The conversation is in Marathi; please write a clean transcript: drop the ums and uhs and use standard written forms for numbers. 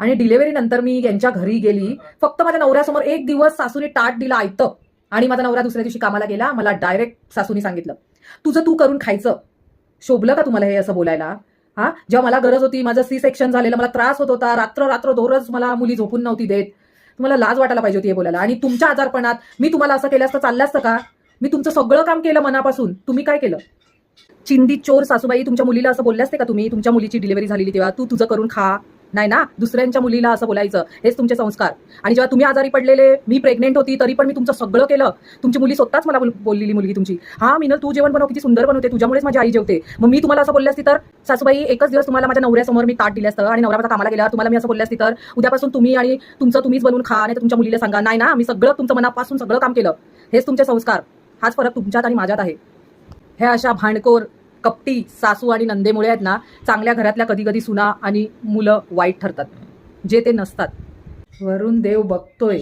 आणि डिलेव्हरी नंतर मी यांच्या घरी गेली. फक्त माझ्या नवऱ्यासमोर एक दिवस सासूने टाट दिला आयतं, आणि माझा नवरा दुसऱ्या दिवशी कामाला गेला. मला डायरेक्ट सासूनी सांगितलं, तुझं तू करून खायचं. शोभलं का तुम्हाला हे असं बोलायला? हा, जेव्हा मला गरज होती, माझं सी सेक्शन झालेलं, मला त्रास होत होता, रात्र रात्र दोरच मला मुली झोपून नव्हती देत, तुम्हाला लाज वाटायला पाहिजे होती हे बोलायला. आणि तुमच्या आजारपणात मी तुम्हाला असं केलं असतं चाललं असतं का? मी तुमचं सगळं काम केलं मनापासून, तुम्ही काय केलं? चिंदी चोर सासूबाई, तुमच्या मुलीला असं बोलले असते का तुम्ही? तुमच्या मुलीची डिलिव्हरी झालेली तेव्हा तू तुझं करून खा, नाही ना, दुसऱ्यांच्या मुलीला असं बोलायचं, हेच तुमचे संस्कार. आणि जेव्हा तुम्ही आजारी पडलेले, मी प्रेग्नेंट होती, तरी पण मी तुमचं सगळं केलं. तुमची मुली स्वतःच मला बोललेली, मुलगी तुमची, हा मीनल तू जेवण बनव, किती सुंदर बनवते, तुझ्यामुळेच माझी आई जेवते. मग मी तुम्हाला असं बोलले असती तर सासूबाई, एकच दिवस तुम्हाला माझ्या नवऱ्यासमोर मी ताट दिलं असतं, आणि नवरा माझा कामाला गेला, तुम्हाला मी असं बोलले असती तर उद्यापासून तुम्ही आणि तुमचं तुम्हीच बनवून खा, आणि तुमच्या मुलीला सांगा, नाही ना, मी सगळं तुमचं मनापासून सगळं काम केलं. हेच तुमचे संस्कार. हाच फरक तुमच्यात आणि माझ्यात आहे. ह्या अशा भांडखोर कपटी सासू आणि नंदेमुळे आहेत ना, चांगल्या घरातल्या कधी कधी सुना आणि मुलं वाईट ठरतात, जे ते नसतात. वरून देव बघतोय.